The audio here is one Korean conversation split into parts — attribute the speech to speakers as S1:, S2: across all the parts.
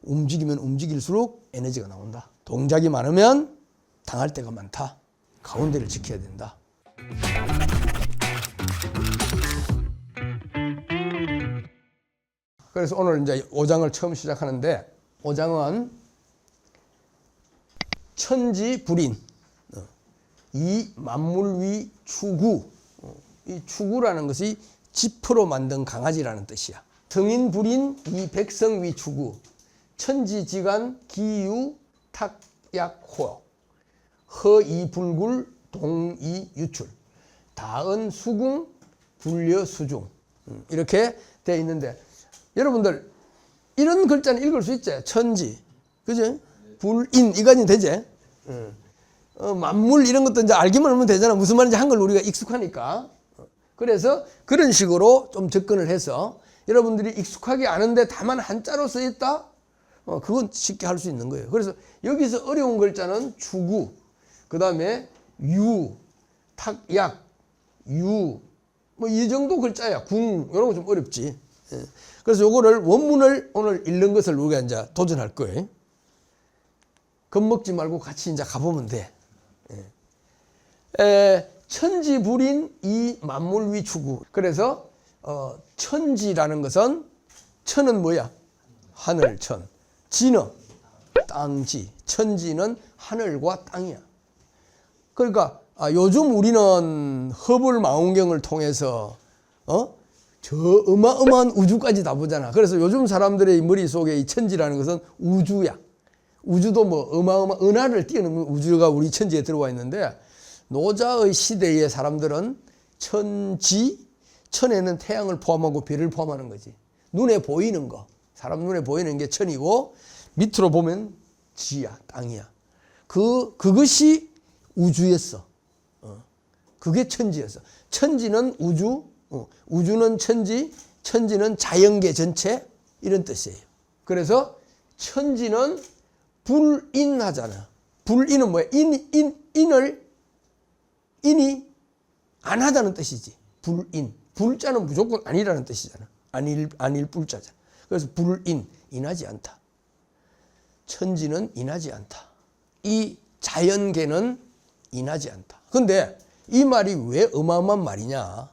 S1: 움직이면 움직일수록 에너지가 나온다. 동작이 많으면 당할 때가 많다. 가운데를 지켜야 된다. 그래서 오늘 이제 5장을 처음 시작하는데 5장은 천지불인, 이 만물위 추구. 이 추구라는 것이 지프로 만든 강아지라는 뜻이야. 성인불인 이 백성위 추구. 천지지간 기유 탁약호. 허이불굴 동이유출. 다은 수궁 불려수중. 이렇게 되어 있는데 여러분들 이런 글자는 읽을 수 있지? 천지, 그지? 불인 이까지는 되지? 만물 이런 것도 이제 알기만 하면 되잖아. 무슨 말인지 한글 우리가 익숙하니까. 그래서 그런 식으로 좀 접근을 해서 여러분들이 익숙하게 아는데 다만 한자로 써 있다? 그건 쉽게 할 수 있는 거예요. 그래서 여기서 어려운 글자는 추구, 그 다음에 유, 탁약, 유, 뭐 이 정도 글자야. 궁, 이런 거 좀 어렵지. 그래서 요거를 원문을 오늘 읽는 것을 우리가 이제 도전할 거예요. 겁먹지 말고 같이 이제 가보면 돼. 천지불인 이 만물위 추구. 그래서 천지라는 것은 천은 뭐야? 하늘천. 지는 땅지. 천지는 하늘과 땅이야. 그러니까 요즘 우리는 허블 망원경을 통해서 저 어마어마한 우주까지 다 보잖아. 그래서 요즘 사람들의 머릿속에 이 천지라는 것은 우주야. 우주도 뭐 어마어마한 은하를 뛰어넘는 우주가 우리 천지에 들어와 있는데 노자의 시대의 사람들은 천지, 천에는 태양을 포함하고 별을 포함하는 거지. 눈에 보이는 거, 사람 눈에 보이는 게 천이고 밑으로 보면 지야, 땅이야. 그것이 우주였어. 그게 천지였어. 천지는 우주, 우주는 천지, 천지는 자연계 전체 이런 뜻이에요. 그래서 천지는 불인하잖아. 불인은 뭐야? 인이 안 하다는 뜻이지. 불인. 불자는 무조건 아니라는 뜻이잖아. 아닐 불자잖아. 그래서 불인, 인하지 않다. 천지는 인하지 않다. 이 자연계는 인하지 않다. 근데 이 말이 왜 어마어마한 말이냐?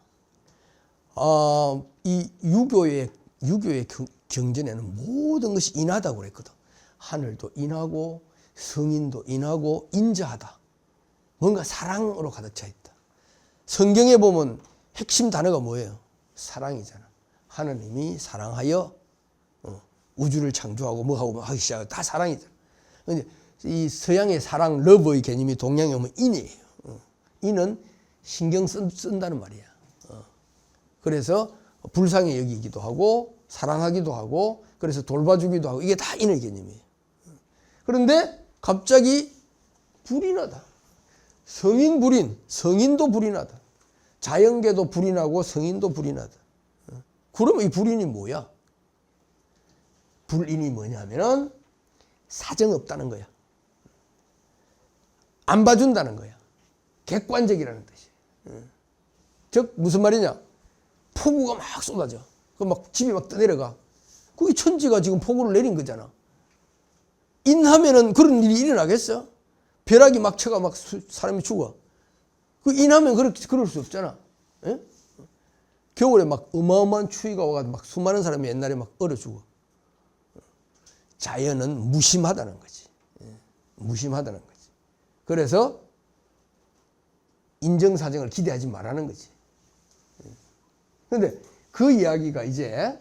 S1: 이 유교의 경전에는 모든 것이 인하다고 그랬거든. 하늘도 인하고 성인도 인하고 인자하다. 뭔가 사랑으로 가득 차 있다. 성경에 보면 핵심 단어가 뭐예요? 사랑이잖아. 하느님이 사랑하여 우주를 창조하고 뭐하고 하기 시작하고 다 사랑이잖아. 근데 이 서양의 사랑, 러브의 개념이 동양에 오면 인이에요. 인은 신경 쓴다는 말이야. 그래서 불쌍히 여기기도 하고 사랑하기도 하고 그래서 돌봐주기도 하고 이게 다 인의 개념이에요. 그런데 갑자기 불인하다. 성인불인, 성인도 불인하다. 자연계도 불인하고 성인도 불인하다. 그러면 이 불인이 뭐야? 불인이 뭐냐면은 사정 없다는 거야. 안 봐준다는 거야. 객관적이라는 뜻이에요. 즉 무슨 말이냐? 폭우가 막 쏟아져. 그 막 집이 막 떠내려가. 그게 천지가 지금 폭우를 내린 거잖아. 인하면은 그런 일이 일어나겠어? 벼락이 막 쳐가 막 사람이 죽어. 그 인하면 그럴 수 없잖아. 예? 겨울에 막 어마어마한 추위가 와가지고 막 수많은 사람이 옛날에 막 얼어 죽어. 자연은 무심하다는 거지. 무심하다는 거지. 그래서 인정사정을 기대하지 말라는 거지. 그런데 그 이야기가 이제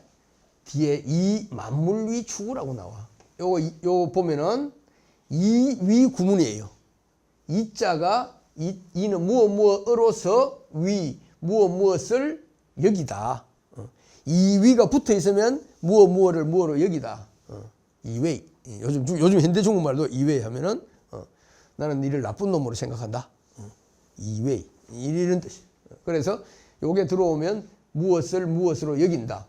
S1: 뒤에 이 만물위 추구라고 나와. 요거 보면은 이위 구문이에요. 이자가 이는 무엇으로서 위 무엇을 여기다. 이 위가 붙어 있으면 무엇을 무엇으로 여기다. 이외. 요즘 현대 중국말도 이외 하면은 나는 니를 나쁜 놈으로 생각한다. 이외. 이런 뜻이. 그래서 요게 들어오면 무엇을 무엇으로 여긴다.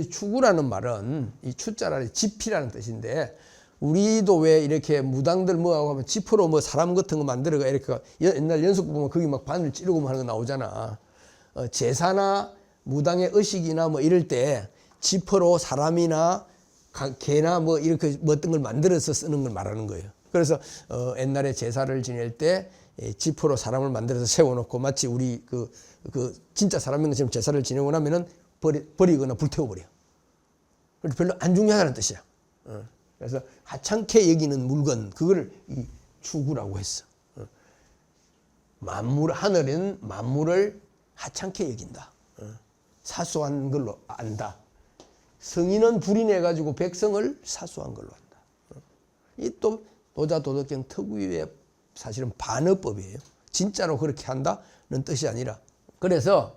S1: 추구라는 말은 이 추자라는 지피라는 뜻인데 우리도 왜 이렇게 무당들 뭐하고 하면 지퍼로 뭐 사람 같은 거 만들어가 이렇게 옛날 연속 보면 거기 막 바늘 찌르고 뭐 하는 거 나오잖아. 제사나 무당의 의식이나 뭐 이럴 때 지퍼로 사람이나 개나 뭐 이렇게 뭐 어떤 걸 만들어서 쓰는 걸 말하는 거예요. 그래서 옛날에 제사를 지낼 때 지퍼로 사람을 만들어서 세워놓고 마치 우리 그 진짜 사람인 것처럼 제사를 지내고 나면은 버리거나 불태워버려. 별로 안 중요하다는 뜻이야. 그래서 하찮게 여기는 물건, 그거를 이 추구라고 했어. 하늘은 만물을 하찮게 여긴다. 사소한 걸로 안다. 성인은 불인해가지고 백성을 사소한 걸로 한다. 이 또 노자 도덕경 특유의 사실은 반어법이에요. 진짜로 그렇게 한다는 뜻이 아니라. 그래서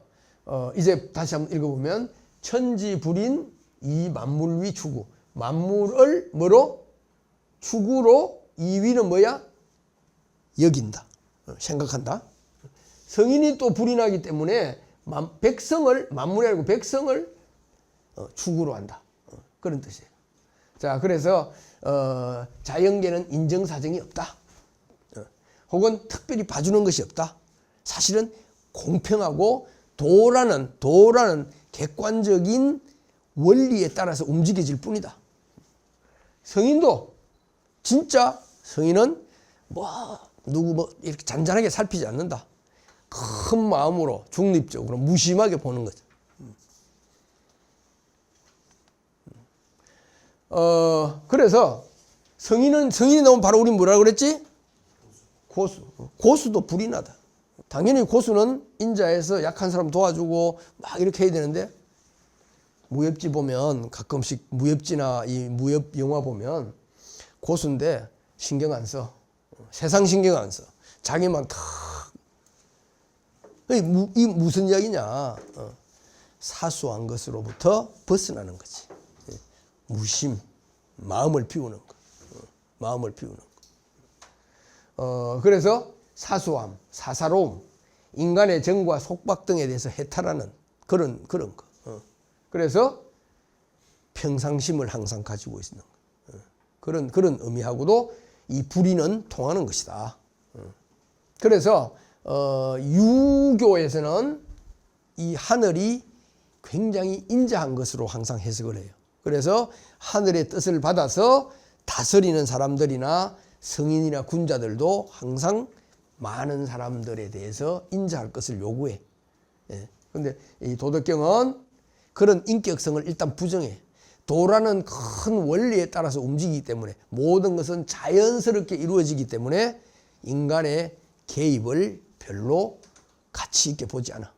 S1: 이제 다시 한번 읽어보면 천지불인 이 만물위 추구. 만물을 뭐로? 추구로 이 위는 뭐야? 여긴다. 생각한다. 성인이 또 불인하기 때문에 백성을, 만물이 아니고 백성을 추구로 한다. 그런 뜻이에요. 자, 그래서 자연계는 인정사정이 없다. 혹은 특별히 봐주는 것이 없다. 사실은 공평하고 도라는 객관적인 원리에 따라서 움직여질 뿐이다. 성인도 진짜 성인은 누구 이렇게 잔잔하게 살피지 않는다. 큰 마음으로 중립적으로 무심하게 보는 거죠. 그래서 성인이 나오면 바로 우리 뭐라고 그랬지? 고수도 불인하다. 당연히 고수는 인자해서 약한 사람 도와주고 막 이렇게 해야 되는데, 무협지 보면 가끔씩 무협지나 이 무협 영화 보면 고수인데 신경 안 써. 세상 신경 안 써. 자기만 다. 이 무슨 이야기냐? 사소한 것으로부터 벗어나는 거지. 무심, 마음을 비우는 거. 마음을 비우는 거. 그래서 사소함, 사사로움, 인간의 정과 속박 등에 대해서 해탈하는 그런 거. 그래서 평상심을 항상 가지고 있는 거. 그런 의미하고도 이 불의는 통하는 것이다. 그래서 유교에서는 이 하늘이 굉장히 인자한 것으로 항상 해석을 해요. 그래서 하늘의 뜻을 받아서 다스리는 사람들이나 성인이나 군자들도 항상 많은 사람들에 대해서 인자할 것을 요구해. 그런데 이 도덕경은 그런 인격성을 일단 부정해. 도라는 큰 원리에 따라서 움직이기 때문에 모든 것은 자연스럽게 이루어지기 때문에 인간의 개입을 별로 가치 있게 보지 않아.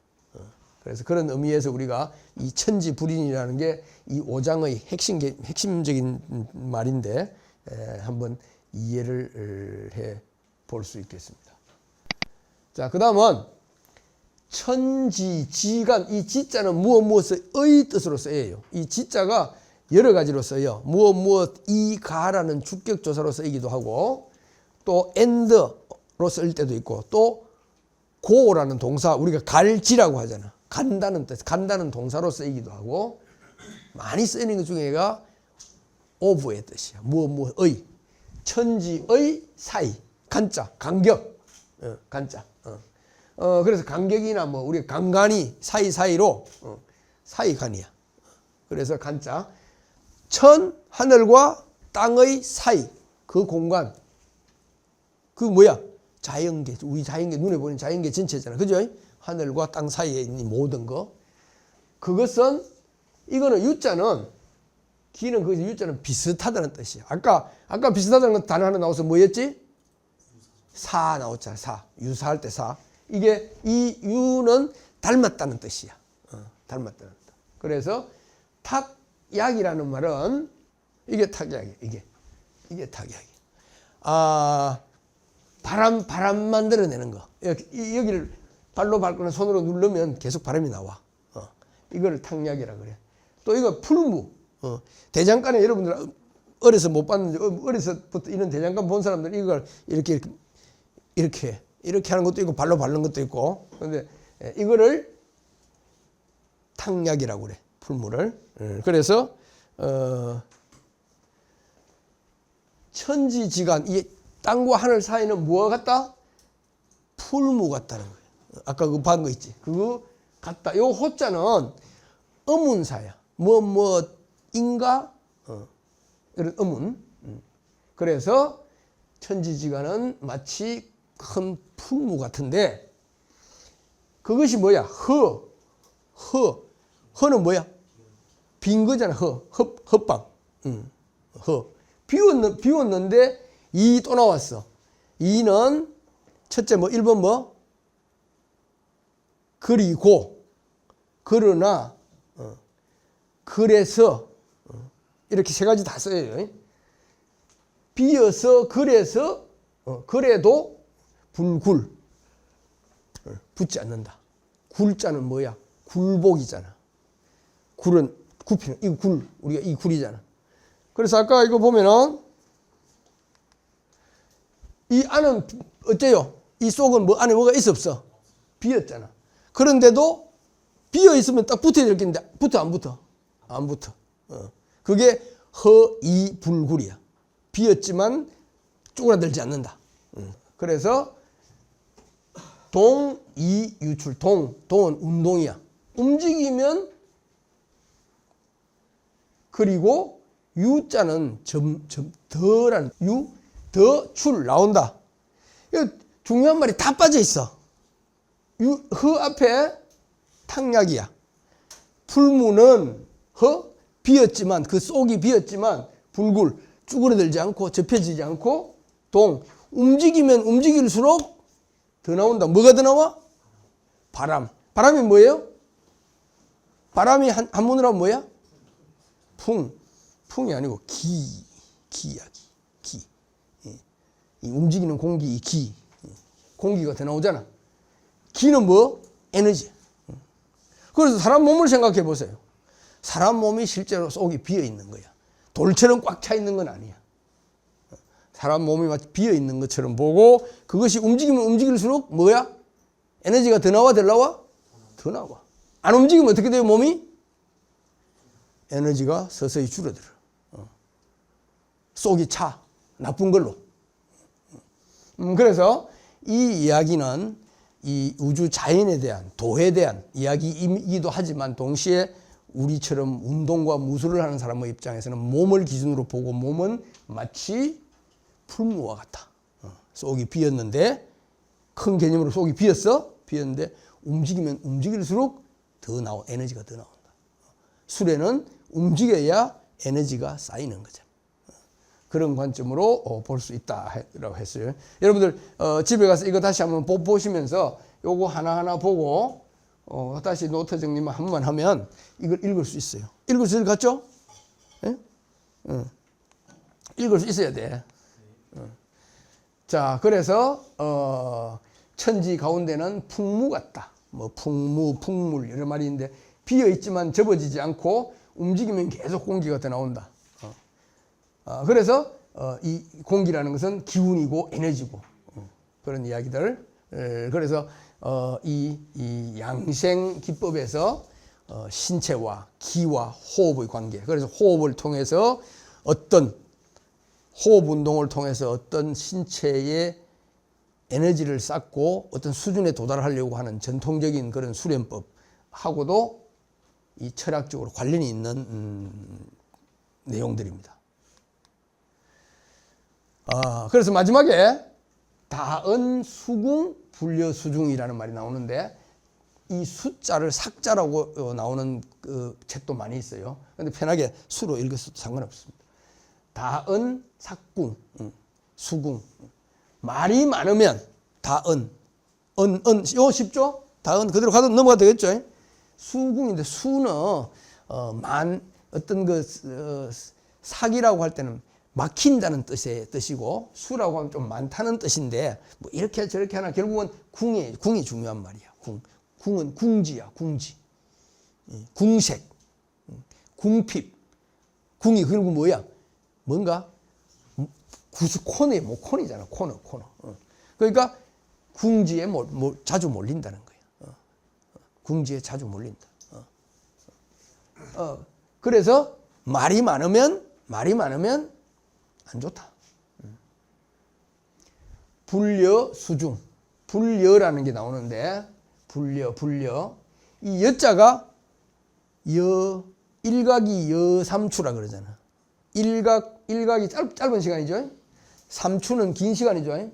S1: 그래서 그런 의미에서 우리가 이 천지불인이라는 게 이 오장의 핵심적인 말인데 한번 이해를 해 볼 수 있겠습니다. 자, 그 다음은 천지지간, 이 지자는 무엇의 뜻으로 쓰여요. 이 지자가 여러 가지로 써요. 이가라는 주격조사로 쓰이기도 하고, 또 엔드로 쓸 때도 있고, 또 고라는 동사, 우리가 갈지라고 하잖아. 간다는 뜻, 간다는 동사로 쓰이기도 하고, 많이 쓰이는 것 중에가 of의 뜻이야. 무엇의, 천지의 사이, 간자, 간격, 간자. 그래서 간격이나 뭐 우리 간간이 사이사이로 사이간이야. 그래서 간자. 하늘과 땅의 사이, 그 공간, 그 뭐야? 자연계, 우리 자연계, 눈에 보이는 자연계 전체잖아. 그죠? 하늘과 땅 사이에 있는 모든 거. 그것은, 이거는 유자는, 기는 그 유자는 비슷하다는 뜻이야. 아까 비슷하다는 건 단어 하나 나와서 뭐였지? 사 나왔잖아. 사. 유사할 때 사. 이게, 이 유는 닮았다는 뜻이야. 닮았다는 뜻. 그래서 탁약이라는 말은, 이게 탁약이야. 이게 탁약이야. 바람 만들어내는 거. 여기를 발로 밟거나 손으로 누르면 계속 바람이 나와. 이거를 탁약이라 그래. 또 이거 풀무. 대장간에 여러분들 어려서 못 봤는데, 어려서부터 이런 대장간 본 사람들 이걸 이렇게 하는 것도 있고, 발로 밟는 것도 있고. 그런데 이거를 탁약이라고 그래. 풀무를. 그래서 천지지간, 이 땅과 하늘 사이는 뭐가 같다? 풀무 같다는 거예요. 아까 그 반 거 있지? 그거 같다. 요 호자는 어문사야. 인가 이런 의문. 그래서 천지지간은 마치 큰 풍무 같은데 그것이 뭐야? 허는 뭐야? 빈 거잖아. 헛방. 비웠는데 이 또 나왔어. 이는 첫째 뭐 1번 뭐? 그리고 그러나 그래서 이렇게 세 가지 다 써요. 비어서 그래서 그래도 불굴 붙지 않는다. 굴자는 뭐야? 굴복이잖아. 굴은 굽히는 이 굴 우리가 이 굴이잖아. 그래서 아까 이거 보면은 이 안은 어때요? 이 속은 뭐 안에 뭐가 있어 없어? 비었잖아. 그런데도 비어 있으면 딱 붙어야 될 텐데 붙어 안 붙어? 안 붙어. 그게 허이불굴이야. 비었지만 쪼그라들지 않는다. 그래서 동이유출. 동은 운동이야. 움직이면 그리고 유자는 더라는 더출 나온다. 이거 중요한 말이 다 빠져 있어. 허 앞에 탕약이야. 풀무는 비었지만 그 속이 비었지만 불굴 쭈그러들지 않고 접혀지지 않고 동 움직이면 움직일수록 더 나온다. 뭐가 더 나와? 바람. 바람이 뭐예요? 바람이 한문으로 하면 뭐야? 풍이 아니고 기야. 기. 이 움직이는 공기 이 기. 공기가 더 나오잖아. 기는 뭐? 에너지. 그래서 사람 몸을 생각해 보세요. 사람 몸이 실제로 속이 비어 있는 거야. 돌처럼 꽉 차 있는 건 아니야. 사람 몸이 마치 비어 있는 것처럼 보고 그것이 움직이면 움직일수록 뭐야? 에너지가 더 나와 덜 나와? 더 나와. 안 움직이면 어떻게 돼요 몸이? 에너지가 서서히 줄어들어. 속이 차. 나쁜 걸로. 그래서 이 이야기는 이 우주 자연에 대한 도에 대한 이야기이기도 하지만 동시에 우리처럼 운동과 무술을 하는 사람의 입장에서는 몸을 기준으로 보고 몸은 마치 풀무와 같다. 속이 비었는데 큰 개념으로 속이 비었어? 비었는데 움직이면 움직일수록 더 나와 에너지가 더 나온다. 술에는 움직여야 에너지가 쌓이는 거죠. 그런 관점으로 볼 수 있다라고 했어요. 여러분들 집에 가서 이거 다시 한번 보시면서 요거 하나하나 보고 다시 노트 정리만 한 번만 하면 이걸 읽을 수 있어요. 읽을 수 있을 것 같죠? 예? 읽을 수 있어야 돼. 자, 그래서 천지 가운데는 풍무 같다. 뭐 풍무, 풍물 이런 말이 있는데 비어 있지만 접어지지 않고 움직이면 계속 공기가 더 나온다. 그래서 이 공기라는 것은 기운이고 에너지고 그런 이야기들. 그래서 이 양생 기법에서 신체와 기와 호흡의 관계. 그래서 호흡을 통해서 호흡 운동을 통해서 어떤 신체의 에너지를 쌓고 어떤 수준에 도달하려고 하는 전통적인 그런 수련법하고도 이 철학적으로 관련이 있는 내용들입니다. 그래서 마지막에 다은 수궁 불려수중이라는 말이 나오는데 이 숫자를 삭자라고 나오는 그 책도 많이 있어요. 그런데 편하게 수로 읽었어도 상관없습니다. 다은 삭궁 수궁 말이 많으면 다은 이거 쉽죠? 다은 그대로 가도 넘어가도 되겠죠? 수궁인데 수는 어떤 그 삭이라고 할 때는 막힌다는 뜻이고 수라고 하면 좀 많다는 뜻인데 뭐 이렇게 저렇게 하나 결국은 궁이 중요한 말이야. 궁은 궁지야. 궁지. 궁색. 궁핍. 궁이 결국 뭐야? 뭔가 코너에 코너잖아. 코너. 그러니까 궁지에 자주 몰린다는 거야. 궁지에 자주 몰린다. 그래서 말이 많으면 안 좋다. 불려 수중. 불려라는 게 나오는데 불려. 이 여자가 일각이 여삼추라 그러잖아. 일각 일각이 짧은 시간이죠. 3추는 긴 시간이죠.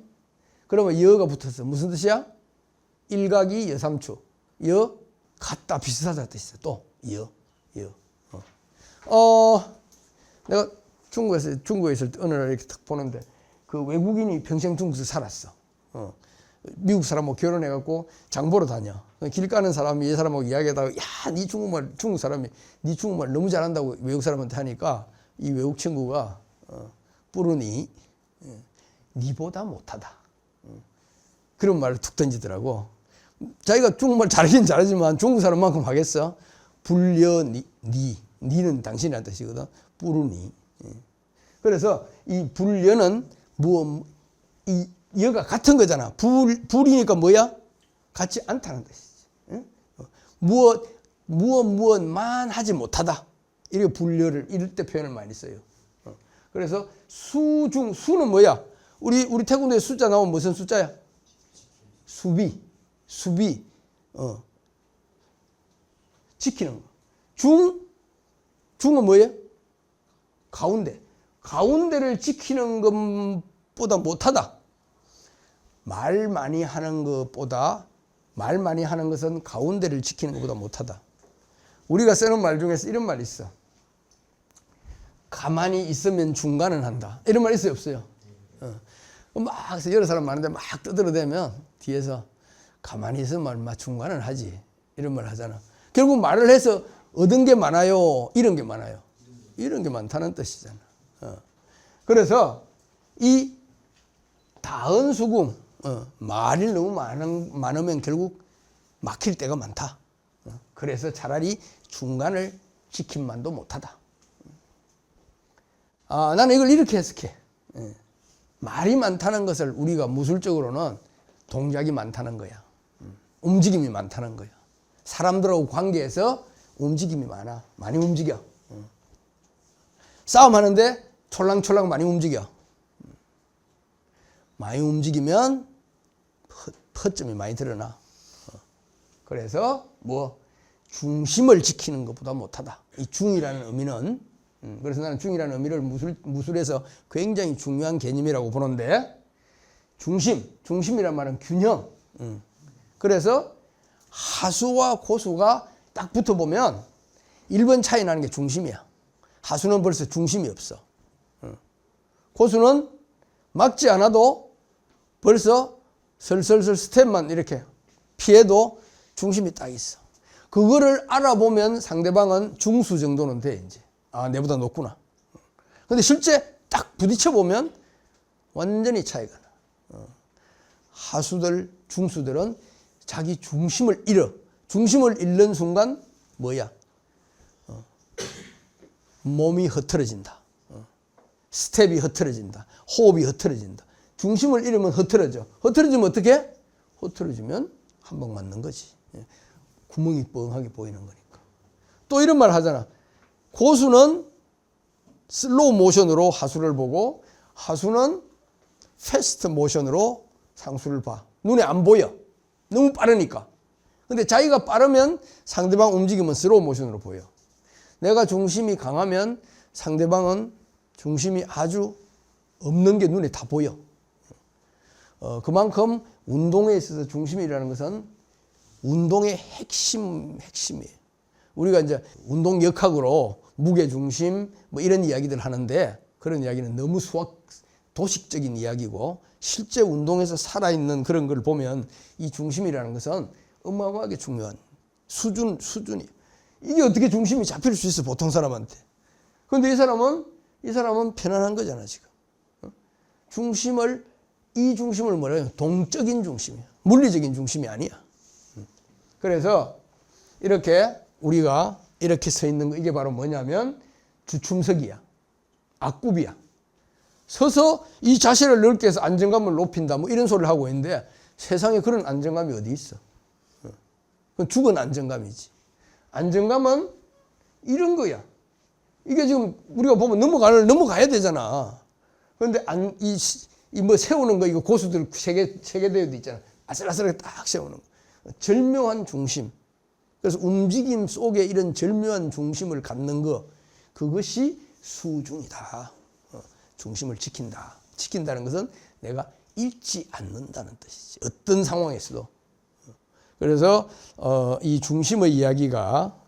S1: 그러면 여가 붙었어. 무슨 뜻이야? 일각이 여3추. 여 같다 비슷하다 뜻이야. 또 여. 내가 중국에 있을 때 어느 날 이렇게 딱 보는데 그 외국인이 평생 중국에서 살았어. 미국 사람하고 결혼해갖고 장 보러 다녀. 길 가는 사람이 이 사람하고 이야기하다가 야, 네 중국말 중국 사람이 네 중국말 너무 잘한다고 외국 사람한테 하니까 이 외국 친구가 뿌르니 니보다 못하다. 그런 말을 툭 던지더라고. 자기가 중국말 잘하긴 잘하지만 중국 사람만큼 하겠어? 불려 니는 당신이란 뜻이거든. 뿌르니. 그래서 이 불려는 이 여가 같은 거잖아. 불이니까 뭐야? 같지 않다는 뜻이지. 무엇만 하지 못하다. 이렇게 불려를 이럴 때 표현을 많이 써요. 그래서 수는 뭐야? 우리 태권도에 숫자 나오면 무슨 숫자야? 수비. 지키는 거. 중은 뭐예요? 가운데를 지키는 것보다 못하다. 말 많이 하는 것은 가운데를 지키는 것보다 못하다. 우리가 쓰는 말 중에서 이런 말이 있어. 가만히 있으면 중간은 한다. 이런 말 있어요, 없어요? 막 여러 사람 많은데 막 떠들어대면 뒤에서 가만히 있으면 막 중간은 하지. 이런 말 하잖아. 결국 말을 해서 얻은 게 많아요, 잃은 게 많아요. 이런 게 많다는 뜻이잖아. 그래서 이 다은수궁, 말이 너무 많으면 결국 막힐 때가 많다. 그래서 차라리 중간을 지킴만도 못하다. 나는 이걸 이렇게 해석해. 말이 많다는 것을 우리가 무술적으로는 동작이 많다는 거야. 움직임이 많다는 거야. 사람들하고 관계에서 움직임이 많이 움직여. 싸움하는데 촐랑촐랑 많이 움직여. 많이 움직이면 허점이 많이 드러나. 그래서 중심을 지키는 것보다 못하다. 이 중이라는 의미는 그래서 나는 중이라는 의미를 무술에서 굉장히 중요한 개념이라고 보는데 중심이란 말은 균형. 그래서 하수와 고수가 딱 붙어보면 1번 차이 나는 게 중심이야. 하수는 벌써 중심이 없어. 고수는 막지 않아도 벌써 슬슬슬 스텝만 이렇게 피해도 중심이 딱 있어. 그거를 알아보면 상대방은 중수 정도는 돼, 이제. 내보다 높구나. 근데 실제 딱 부딪혀보면 완전히 차이가 나. 하수들, 중수들은 자기 중심을 잃어. 중심을 잃는 순간 뭐야? 몸이 흐트러진다. 스텝이 흐트러진다. 호흡이 흐트러진다. 중심을 잃으면 흐트러져. 흐트러지면 어떻게? 흐트러지면 한 방 맞는 거지. 구멍이 뻥하게 보이는 거니까. 또 이런 말 하잖아. 고수는 슬로우 모션으로 하수를 보고 하수는 패스트 모션으로 상수를 봐. 눈에 안 보여. 너무 빠르니까. 근데 자기가 빠르면 상대방 움직임은 슬로우 모션으로 보여. 내가 중심이 강하면 상대방은 중심이 아주 없는 게 눈에 다 보여. 그만큼 운동에 있어서 중심이라는 것은 운동의 핵심이에요. 우리가 이제 운동 역학으로 무게 중심 뭐 이런 이야기들 하는데 그런 이야기는 너무 도식적인 이야기고 실제 운동에서 살아있는 그런 걸 보면 이 중심이라는 것은 어마어마하게 중요한 수준이. 이게 어떻게 중심이 잡힐 수 있어, 보통 사람한테. 그런데 이 사람은 편안한 거잖아, 지금. 이 중심을 뭐라 해요? 동적인 중심이야. 물리적인 중심이 아니야. 그래서 이렇게 우리가 이렇게 서 있는 거, 이게 바로 뭐냐면 주춤석이야. 앞굽이야. 서서 이 자세를 넓게 해서 안정감을 높인다, 뭐 이런 소리를 하고 있는데 세상에 그런 안정감이 어디 있어? 그건 죽은 안정감이지. 안정감은 이런 거야. 이게 지금 우리가 보면 넘어가야 되잖아. 그런데 이 뭐 세우는 거, 이거 고수들 세계대회도 있잖아. 아슬아슬하게 딱 세우는 거. 절묘한 중심. 그래서 움직임 속에 이런 절묘한 중심을 갖는 거, 그것이 수중이다. 중심을 지킨다. 지킨다는 것은 내가 잃지 않는다는 뜻이지. 어떤 상황에서도. 그래서 이 중심의 이야기가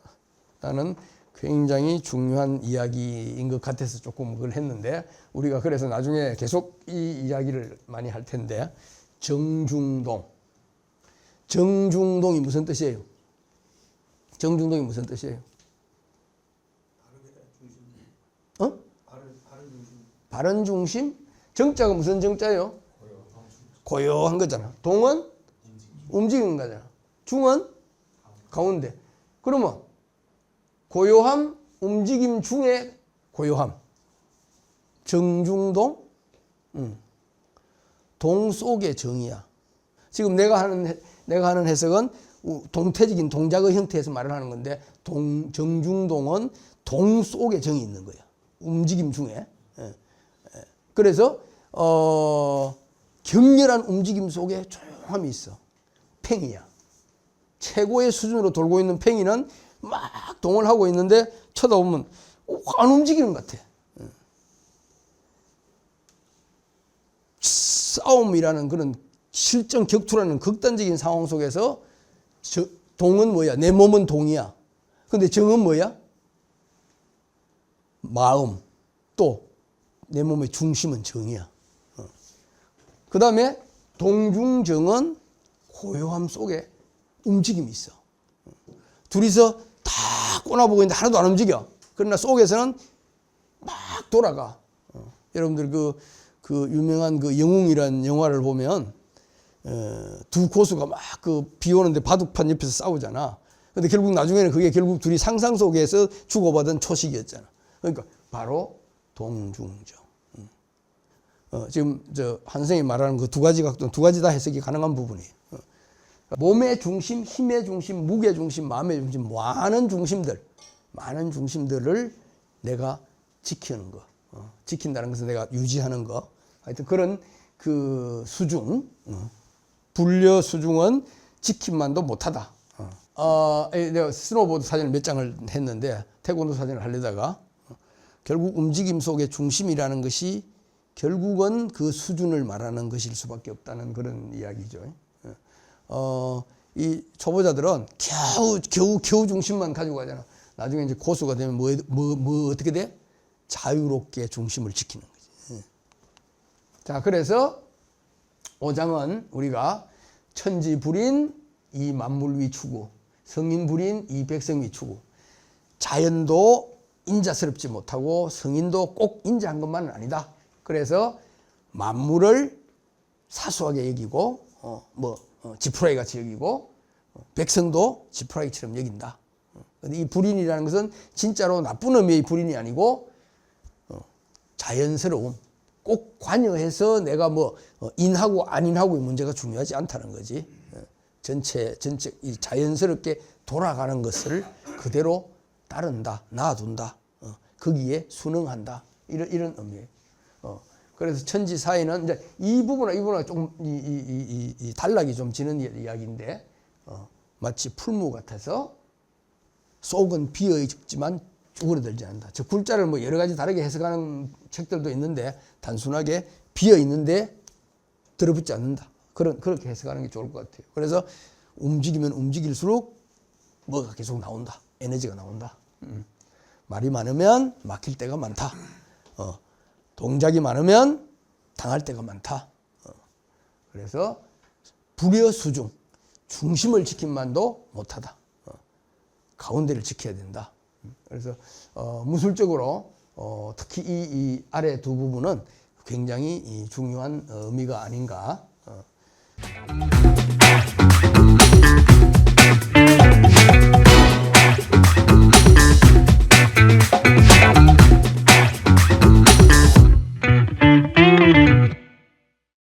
S1: 나는 굉장히 중요한 이야기인 것 같아서 조금 그걸 했는데, 우리가 그래서 나중에 계속 이 이야기를 많이 할 텐데, 정중동. 정중동이 무슨 뜻이에요? 정중동이 무슨 뜻이에요? 바른 중심? 정자가 무슨 정자예요? 고요한 거잖아. 동은 움직이는 거잖아. 중은 가운데. 그러면 고요함, 움직임 중에 고요함. 정중동? 동 속의 정이야. 지금 내가 하는 해석은 동태적인 동작의 형태에서 말을 하는 건데, 정중동은 동 속에 정이 있는 거야. 움직임 중에. 그래서 격렬한 움직임 속에 조용함이 있어. 팽이야. 최고의 수준으로 돌고 있는 팽이는 막 동을 하고 있는데 쳐다보면 안 움직이는 것 같아. 싸움이라는 그런 실전 격투라는 극단적인 상황 속에서 동은 뭐야? 내 몸은 동이야. 근데 정은 뭐야? 마음. 또 내 몸의 중심은 정이야. 그 다음에 동중정은 고요함 속에 움직임이 있어. 둘이서 다 꼬나보고 있는데 하나도 안 움직여. 그러나 속에서는 막 돌아가. 여러분들 그 유명한 그 영웅이라는 영화를 보면 두 고수가 막 그 비 오는데 바둑판 옆에서 싸우잖아. 근데 결국 나중에는 그게 결국 둘이 상상 속에서 주고받은 초식이었잖아. 그러니까 바로 동중정. 지금 한 선생님이 말하는 그 두 가지 각도, 두 가지 다 해석이 가능한 부분이에요. 몸의 중심, 힘의 중심, 무게 중심, 마음의 중심, 많은 중심들을 내가 지키는 거. 지킨다는 것은 내가 유지하는 거. 하여튼 그런 그 수중, 불려 수중은 지킴만도 못하다. 내가 스노보드 사진을 몇 장을 했는데, 태권도 사진을 하려다가 결국 움직임 속의 중심이라는 것이 결국은 그 수준을 말하는 것일 수밖에 없다는 그런 이야기죠. 이 초보자들은 겨우 중심만 가지고 가잖아. 나중에 이제 고수가 되면 뭐 어떻게 돼? 자유롭게 중심을 지키는 거지. 자, 그래서 5장은 우리가 천지불인 이 만물위 추구, 성인불인 이 백성위 추구. 자연도 인자스럽지 못하고 성인도 꼭 인자한 것만은 아니다. 그래서 만물을 사소하게 여기고 지푸라기 같이 여기고 백성도 지푸라기처럼 여긴다. 근데 이 불인이라는 것은 진짜로 나쁜 의미의 불인이 아니고 자연스러움. 꼭 관여해서 내가 인하고 안 인하고의 문제가 중요하지 않다는 거지. 전체 이 자연스럽게 돌아가는 것을 그대로 따른다, 놔둔다, 거기에 순응한다. 이런 의미예요. 그래서 천지사회는 이제 이 부분과 조금 이 단락이 좀 지는 이야기인데, 마치 풀무 같아서 속은 비어 있지만 쭈그러들지 않는다. 저 굴자를 여러 가지 다르게 해석하는 책들도 있는데, 단순하게 비어 있는데 들어붙지 않는다. 그렇게 해석하는 게 좋을 것 같아요. 그래서 움직이면 움직일수록 뭐가 계속 나온다. 에너지가 나온다. 말이 많으면 막힐 때가 많다. 동작이 많으면 당할 때가 많다. 그래서 불여 수중, 중심을 지킴만도 못하다. 가운데를 지켜야 된다. 그래서 무술적으로 특히 이 아래 두 부분은 굉장히 중요한 의미가 아닌가.